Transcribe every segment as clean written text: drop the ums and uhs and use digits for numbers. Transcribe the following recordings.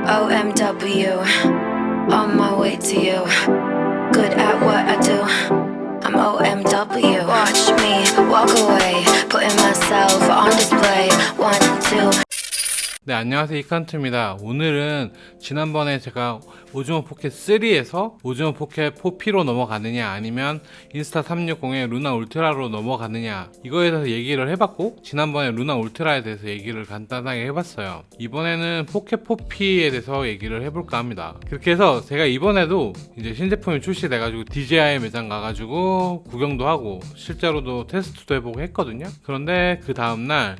OMW, on my way to you. Good at what I do. I'm OMW. Watch me walk away, putting myself on display. 1, 2. 네, 안녕하세요. 이칸트입니다. 오늘은 지난번에 제가 오즈모 포켓 3에서 오즈모 포켓 4P로 넘어가느냐 아니면 인스타 360에 루나 울트라로 넘어가느냐 이거에 대해서 얘기를 해봤고, 지난번에 루나 울트라에 대해서 얘기를 간단하게 해봤어요. 이번에는 포켓 4P에 대해서 얘기를 해볼까 합니다. 그렇게 해서 제가 이번에도 이제 신제품이 출시돼가지고 DJI 매장 가가지고 구경도 하고 실제로도 테스트도 해보고 했거든요. 그런데 그 다음날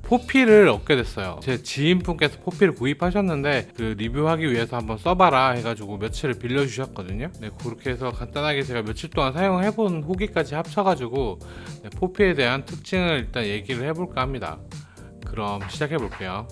4P를 얻게 됐어요. 제 지인분께서 4P를 구입하셨는데 그 리뷰하기 위해서 한번 써봐라 해가지고 며칠을 빌려주셨거든요. 네, 그렇게 해서 간단하게 제가 며칠 동안 사용해본 후기까지 합쳐가지고 4P에 대한 특징을 일단 얘기를 해볼까 합니다. 그럼 시작해볼게요.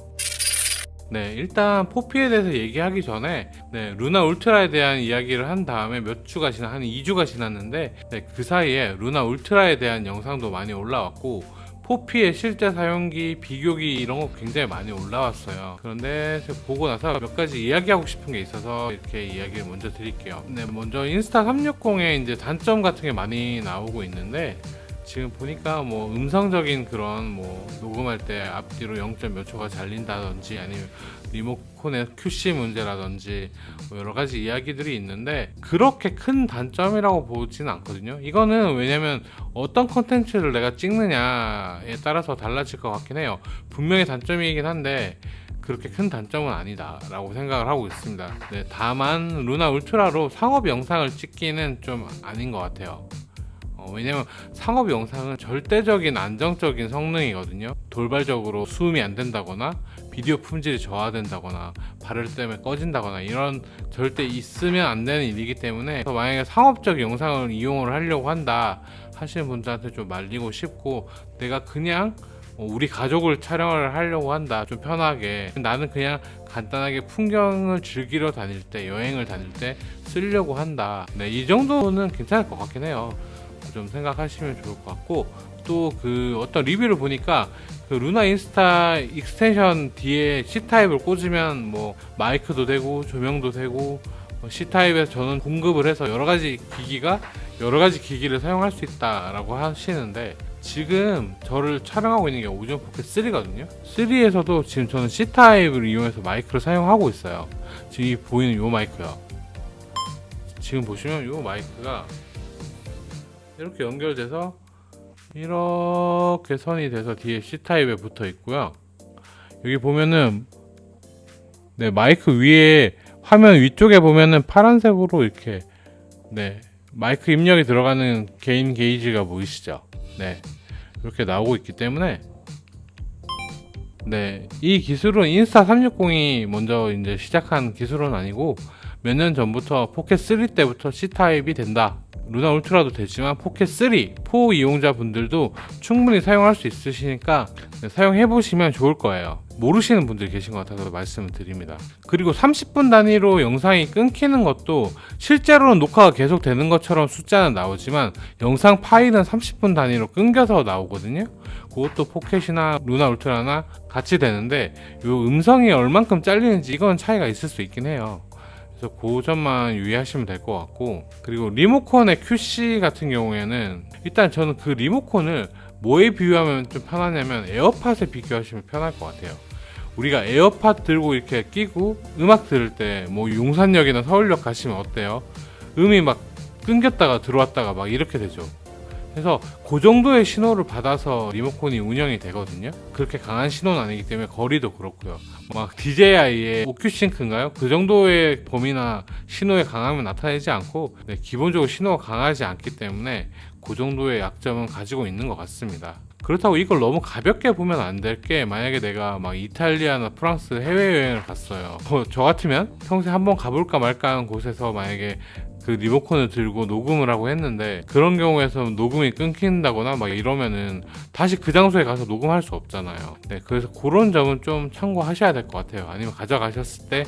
네, 일단 4P에 대해서 얘기하기 전에 루나 울트라에 대한 이야기를 한 다음에 몇 주가 한 2주가 지났는데 그 사이에 루나 울트라에 대한 영상도 많이 올라왔고 4P의 실제 사용기, 비교기 이런 거 굉장히 많이 올라왔어요. 그런데 제가 보고 나서 몇 가지 이야기하고 싶은 게 있어서 이렇게 이야기를 먼저 드릴게요. 네, 먼저 인스타 360의 이제 단점 같은 게 많이 나오고 있는데 지금 보니까 뭐 음성적인 그런 뭐 녹음할 때 앞뒤로 0. 몇 초가 잘린다든지 아니면 리모컨의 QC 문제라든지 뭐 여러 가지 이야기들이 있는데 그렇게 큰 단점이라고 보지는 않거든요. 이거는 왜냐면 어떤 컨텐츠를 내가 찍느냐에 따라서 달라질 것 같긴 해요. 분명히 단점이긴 한데 그렇게 큰 단점은 아니다 라고 생각을 하고 있습니다. 네, 다만 루나 울트라로 상업 영상을 찍기는 좀 아닌 것 같아요. 왜냐면 상업 영상은 절대적인 안정적인 성능이거든요. 돌발적으로 수음이 안 된다거나 비디오 품질이 저하된다거나 발열 때문에 꺼진다거나 이런 절대 있으면 안 되는 일이기 때문에 만약에 상업적 영상을 이용을 하려고 한다 하시는 분들한테 좀 말리고 싶고, 내가 그냥 우리 가족을 촬영을 하려고 한다 좀 편하게 나는 그냥 간단하게 풍경을 즐기러 다닐 때 여행을 다닐 때 쓰려고 한다, 네, 이 정도는 괜찮을 것 같긴 해요. 좀 생각하시면 좋을 것 같고, 또 그 어떤 리뷰를 보니까 그 루나 인스타 익스텐션 뒤에 C타입을 꽂으면 뭐 마이크도 되고 조명도 되고 C타입에서 저는 공급을 해서 여러 가지 기기를 사용할 수 있다라고 하시는데, 지금 저를 촬영하고 있는 게 오즈모 포켓 3거든요. 3에서도 지금 저는 C타입을 이용해서 마이크를 사용하고 있어요. 지금 이 보이는 요 마이크요. 지금 보시면 요 마이크가 이렇게 연결돼서 이렇게 선이 돼서 뒤에 C타입에 붙어 있고요. 여기 보면은 마이크 위에 화면 위쪽에 보면은 파란색으로 이렇게 마이크 입력이 들어가는 개인 게이지가 보이시죠? 이렇게 나오고 있기 때문에 이 기술은 인스타 360이 먼저 이제 시작한 기술은 아니고 몇 년 전부터 포켓 3 때부터 C타입이 된다. 루나 울트라도 되지만 포켓 3, 4 이용자분들도 충분히 사용할 수 있으시니까 사용해보시면 좋을 거예요. 모르시는 분들 계신 것 같아서 말씀을 드립니다. 그리고 30분 단위로 영상이 끊기는 것도 실제로는 녹화가 계속 되는 것처럼 숫자는 나오지만 영상 파일은 30분 단위로 끊겨서 나오거든요. 그것도 포켓이나 루나 울트라나 같이 되는데 요 음성이 얼만큼 잘리는지 이건 차이가 있을 수 있긴 해요. 그래서 그 점만 유의하시면 될 것 같고, 그리고 리모컨의 QC 같은 경우에는 일단 저는 그 리모컨을 뭐에 비유하면 좀 편하냐면 에어팟에 비교하시면 편할 것 같아요. 우리가 에어팟 들고 이렇게 끼고 음악 들을 때 뭐 용산역이나 서울역 가시면 어때요? 음이 막 끊겼다가 들어왔다가 막 이렇게 되죠. 그래서 그 정도의 신호를 받아서 리모컨이 운영이 되거든요. 그렇게 강한 신호는 아니기 때문에 거리도 그렇고요. 막 DJI의 OQ싱크인가요? 그 정도의 범위나 신호의 강함은 나타내지 않고 기본적으로 신호가 강하지 않기 때문에 그 정도의 약점은 가지고 있는 것 같습니다. 그렇다고 이걸 너무 가볍게 보면 안 될 게, 만약에 내가 막 이탈리아나 프랑스 해외여행을 갔어요. 저 같으면 평소에 한번 가볼까 말까 하는 곳에서 만약에 그 리모컨을 들고 녹음을 하고 했는데 그런 경우에서 녹음이 끊긴다거나 막 이러면은 다시 그 장소에 가서 녹음할 수 없잖아요. 그래서 그런 점은 좀 참고하셔야 될 것 같아요. 아니면 가져가셨을 때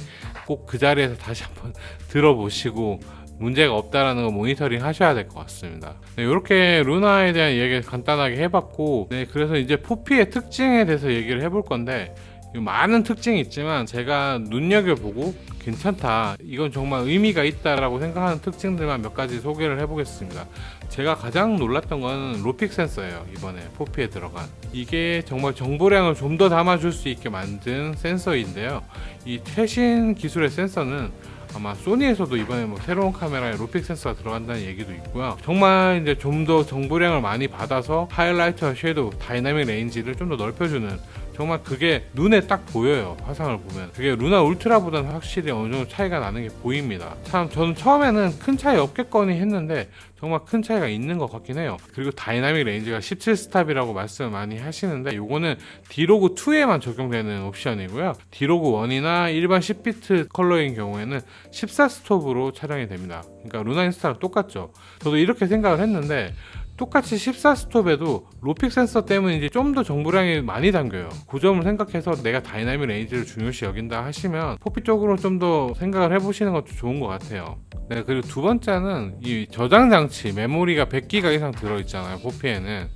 꼭 그 자리에서 다시 한번 들어보시고 문제가 없다라는 거 모니터링 하셔야 될 것 같습니다. 이렇게 루나에 대한 얘기를 간단하게 해봤고, 그래서 이제 4P의 특징에 대해서 얘기를 해볼 건데, 많은 특징이 있지만 제가 눈여겨보고 괜찮다, 이건 정말 의미가 있다라고 생각하는 특징들만 몇 가지 소개를 해보겠습니다. 제가 가장 놀랐던 건 로픽 센서예요. 이번에 포피에 들어간 이게 정말 정보량을 좀 더 담아줄 수 있게 만든 센서인데요. 이 최신 기술의 센서는 아마 소니에서도 이번에 뭐 새로운 카메라에 로픽 센서가 들어간다는 얘기도 있고요. 정말 이제 좀 더 정보량을 많이 받아서 하이라이트와 섀도우, 다이나믹 레인지를 좀 더 넓혀주는, 정말 그게 눈에 딱 보여요. 화상을 보면 그게 루나 울트라보다는 확실히 어느 정도 차이가 나는 게 보입니다. 참 저는 처음에는 큰 차이 없겠거니 했는데 정말 큰 차이가 있는 것 같긴 해요. 그리고 다이나믹 레인지가 17스탑이라고 말씀을 많이 하시는데 요거는 디로그 2에만 적용되는 옵션이고요. 디로그 1이나 일반 10비트 컬러인 경우에는 14스톱으로 촬영이 됩니다. 그러니까 루나 인스타랑 똑같죠. 저도 이렇게 생각을 했는데 똑같이 14스톱에도 로픽 센서 때문인지 좀 더 정보량이 많이 담겨요. 그 점을 생각해서 내가 다이나믹 레인지를 중요시 여긴다 하시면 포피 쪽으로 좀 더 생각을 해보시는 것도 좋은 것 같아요. 네, 그리고 두 번째는 이 저장 장치, 메모리가 100기가 이상 들어있잖아요. 포피에는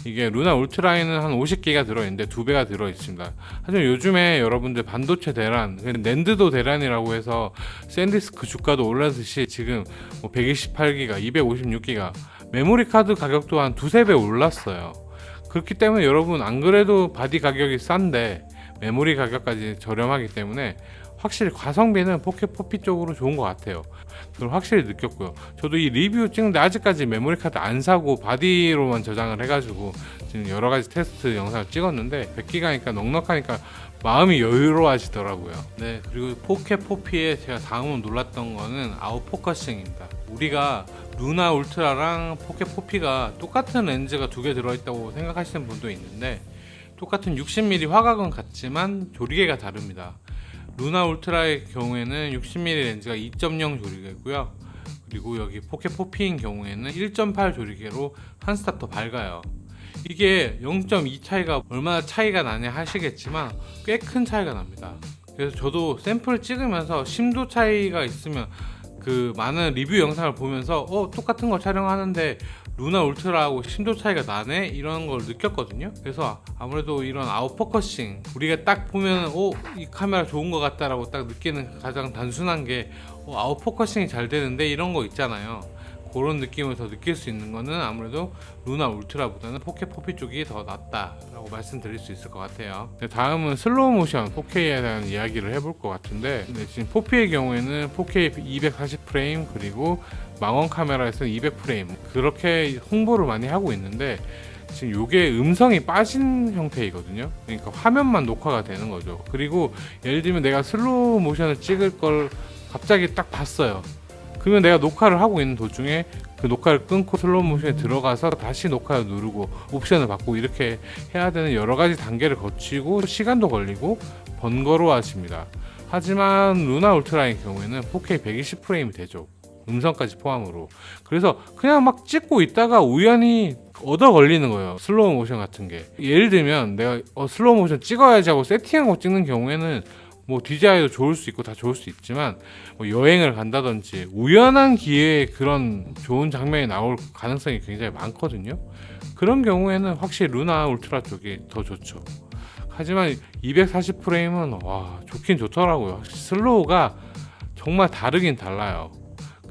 이게 루나 울트라에는 한 50기가 들어있는데 2배가 들어있습니다. 하지만 요즘에 여러분들 반도체 대란, 낸드도 대란이라고 해서 샌디스크 주가도 올라듯이 지금 뭐 128기가, 256기가 메모리 카드 가격도 한 2~3배 올랐어요. 그렇기 때문에 여러분 안 그래도 바디 가격이 싼데 메모리 가격까지 저렴하기 때문에 확실히 가성비는 포피 쪽으로 좋은 것 같아요. 그걸 확실히 느꼈고요. 저도 이 리뷰 찍는데 아직까지 메모리 카드 안 사고 바디로만 저장을 해가지고 지금 여러 가지 테스트 영상을 찍었는데 100기가니까 넉넉하니까 마음이 여유로워지더라고요. 네, 그리고 4K 포피에 제가 다음으로 놀랐던 거는 아웃포커싱입니다. 우리가 루나 울트라랑 4K 포피가 똑같은 렌즈가 2개 들어있다고 생각하시는 분도 있는데 똑같은 60mm 화각은 같지만 조리개가 다릅니다. 루나 울트라의 경우에는 60mm 렌즈가 2.0 조리개고요. 그리고 여기 4K 포피인 경우에는 1.8 조리개로 한 스탑 더 밝아요. 이게 0.2 차이가 얼마나 차이가 나냐 하시겠지만 꽤 큰 차이가 납니다. 그래서 저도 샘플 찍으면서 심도 차이가 있으면 그 많은 리뷰 영상을 보면서 똑같은 거 촬영하는데 루나 울트라하고 심도 차이가 나네? 이런 걸 느꼈거든요. 그래서 아무래도 이런 아웃포커싱, 우리가 딱 보면 이 카메라 좋은 것 같다라고 딱 느끼는 가장 단순한 게 아웃포커싱이 잘 되는데 이런 거 있잖아요. 그런 느낌을 더 느낄 수 있는 거는 아무래도 루나 울트라보다는 4K 포피 쪽이 더 낫다라고 말씀드릴 수 있을 것 같아요. 다음은 슬로우 모션 4K에 대한 이야기를 해볼 것 같은데 지금 포피의 경우에는 4K 240프레임 그리고 망원 카메라에서는 200프레임 그렇게 홍보를 많이 하고 있는데 지금 요게 음성이 빠진 형태이거든요. 그러니까 화면만 녹화가 되는 거죠. 그리고 예를 들면 내가 슬로우 모션을 찍을 걸 갑자기 딱 봤어요. 그러면 내가 녹화를 하고 있는 도중에 그 녹화를 끊고 슬로우 모션에 들어가서 다시 녹화를 누르고 옵션을 바꾸고 이렇게 해야 되는 여러 가지 단계를 거치고 시간도 걸리고 번거로워하십니다. 하지만 루나 울트라의 경우에는 4K 120프레임이 되죠. 음성까지 포함으로. 그래서 그냥 막 찍고 있다가 우연히 얻어 걸리는 거예요. 슬로우 모션 같은 게. 예를 들면 내가 슬로우 모션 찍어야지 하고 세팅한 거 찍는 경우에는 뭐 DJI도 좋을 수 있고 다 좋을 수 있지만 뭐 여행을 간다든지 우연한 기회에 그런 좋은 장면이 나올 가능성이 굉장히 많거든요. 그런 경우에는 확실히 루나 울트라 쪽이 더 좋죠. 하지만 240프레임은 와 좋긴 좋더라고요. 확실히 슬로우가 정말 다르긴 달라요.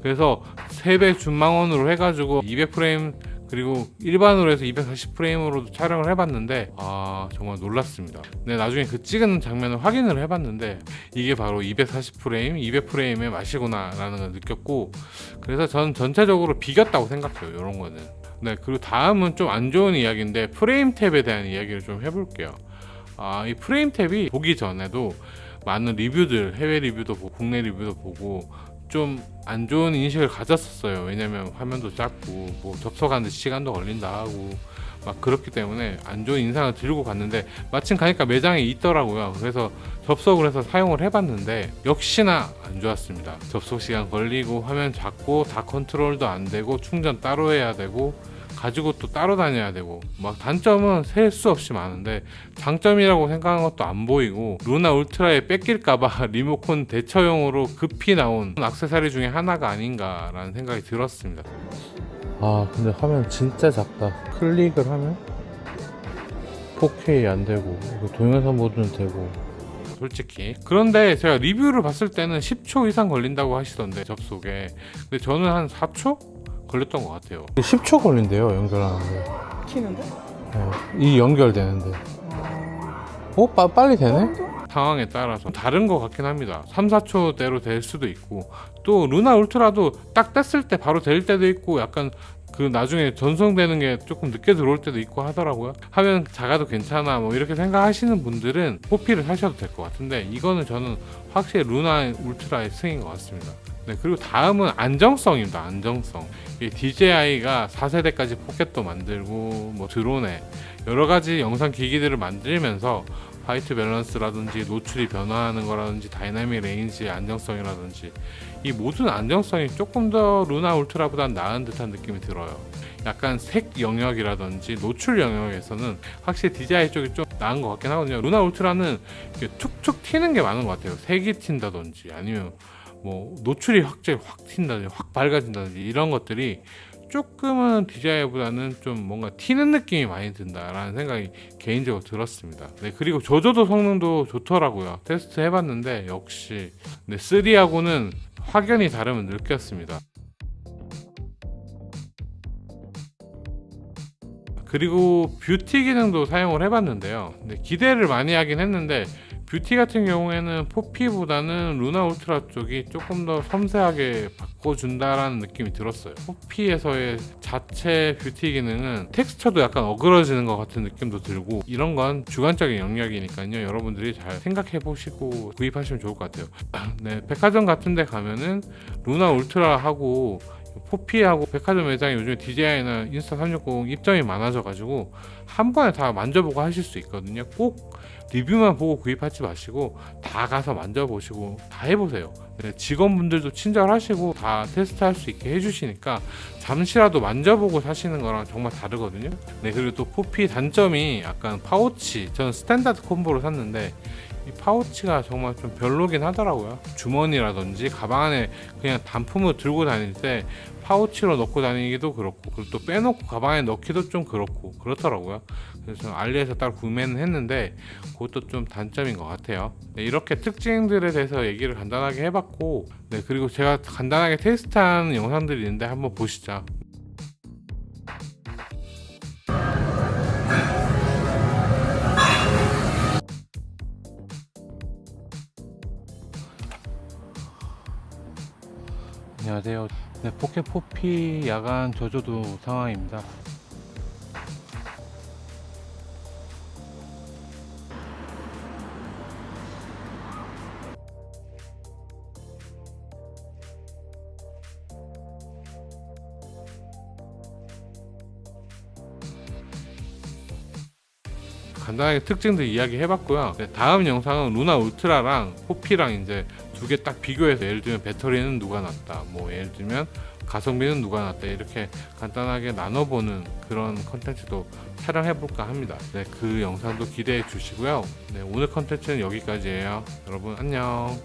그래서 3배 준망원으로 해가지고 200프레임 그리고 일반으로 해서 240프레임으로도 촬영을 해봤는데 정말 놀랐습니다. 네, 나중에 그 찍은 장면을 확인을 해봤는데 이게 바로 240프레임, 200프레임의 맛이구나 라는 걸 느꼈고 그래서 저는 전체적으로 비겼다고 생각해요. 이런 거는. 네, 그리고 다음은 좀 안 좋은 이야기인데 프레임 탭에 대한 이야기를 좀 해볼게요. 이 프레임 탭이 보기 전에도 많은 리뷰들, 해외 리뷰도 보고 국내 리뷰도 보고 좀 안 좋은 인식을 가졌었어요. 왜냐면 화면도 작고 뭐 접속하는데 시간도 걸린다 하고 막 그렇기 때문에 안 좋은 인상을 들고 갔는데 마침 가니까 매장에 있더라고요. 그래서 접속을 해서 사용을 해봤는데 역시나 안 좋았습니다. 접속 시간 걸리고 화면 작고 다 컨트롤도 안 되고 충전 따로 해야 되고 가지고 또 따로 다녀야 되고 막 단점은 셀 수 없이 많은데 장점이라고 생각한 것도 안 보이고 루나 울트라에 뺏길까봐 리모컨 대처용으로 급히 나온 액세서리 중에 하나가 아닌가라는 생각이 들었습니다. 근데 화면 진짜 작다. 클릭을 하면 4K 안 되고 동영상 모드는 되고 솔직히. 그런데 제가 리뷰를 봤을 때는 10초 이상 걸린다고 하시던데, 접속에. 근데 저는 한 4초 걸렸던 것 같아요. 10초 걸린대요, 연결하는데. 키는데? 이 연결되는데. 빨리 되네? 상황에 따라서 다른 것 같긴 합니다. 3, 4초대로 될 수도 있고, 또 루나 울트라도 딱 뗐을 때 바로 될 때도 있고, 약간 그 나중에 전송되는 게 조금 늦게 들어올 때도 있고 하더라고요. 화면 작아도 괜찮아 뭐 이렇게 생각하시는 분들은 포피를 사셔도 될 것 같은데, 이거는 저는 확실히 루나 울트라의 승인 것 같습니다. 네, 그리고 다음은 안정성입니다. 안정성. DJI가 4세대까지 포켓도 만들고 뭐 드론에 여러 가지 영상 기기들을 만들면서 화이트 밸런스라든지 노출이 변화하는 거라든지 다이나믹 레인지의 안정성이라든지 이 모든 안정성이 조금 더 루나 울트라보다 나은 듯한 느낌이 들어요. 약간 색 영역이라든지 노출 영역에서는 확실히 DJI 쪽이 좀 나은 것 같긴 하거든요. 루나 울트라는 툭툭 튀는 게 많은 것 같아요. 색이 튄다든지 아니면 뭐 노출이 확 튄다든지 확 밝아진다든지 이런 것들이 조금은 DJI보다는 좀 뭔가 튀는 느낌이 많이 든다라는 생각이 개인적으로 들었습니다. 네, 그리고 조조도 성능도 좋더라고요. 테스트 해봤는데 역시 3하고는 확연히 다름을 느꼈습니다. 그리고 뷰티 기능도 사용을 해봤는데요. 기대를 많이 하긴 했는데 뷰티 같은 경우에는 포피보다는 루나 울트라 쪽이 조금 더 섬세하게 바꿔준다라는 느낌이 들었어요. 포피에서의 자체 뷰티 기능은 텍스처도 약간 어그러지는 것 같은 느낌도 들고, 이런 건 주관적인 영역이니까요. 여러분들이 잘 생각해 보시고 구입하시면 좋을 것 같아요. 네, 백화점 같은 데 가면은 루나 울트라하고 포피하고 백화점 매장에 요즘에 DJI나 인스타360 입점이 많아져가지고 한 번에 다 만져보고 하실 수 있거든요. 꼭 리뷰만 보고 구입하지 마시고 다 가서 만져보시고 다 해보세요. 네, 직원분들도 친절하시고 다 테스트할 수 있게 해주시니까 잠시라도 만져보고 사시는 거랑 정말 다르거든요. 네, 그리고 또 포피 단점이 약간 파우치, 저는 스탠다드 콤보로 샀는데 이 파우치가 정말 좀 별로긴 하더라고요. 주머니라든지 가방 안에 그냥 단품을 들고 다닐 때 파우치로 넣고 다니기도 그렇고, 그리고 또 빼놓고 가방에 넣기도 좀 그렇더라고요. 그래서 알리에서 따로 구매는 했는데 그것도 좀 단점인 것 같아요. 네, 이렇게 특징들에 대해서 얘기를 간단하게 해봤고, 네, 그리고 제가 간단하게 테스트한 영상들이 있는데 한번 보시죠. 안녕하세요. 네, 포켓 포피 야간 저조도 상황입니다. 간단하게 특징들 이야기 해봤고요. 네, 다음 영상은 루나 울트라랑 포피랑 이제 두 개 딱 비교해서, 예를 들면 배터리는 누가 낫다, 뭐 예를 들면 가성비는 누가 낫다, 이렇게 간단하게 나눠보는 그런 컨텐츠도 촬영해볼까 합니다. 네, 그 영상도 기대해 주시고요. 네, 오늘 컨텐츠는 여기까지예요. 여러분 안녕.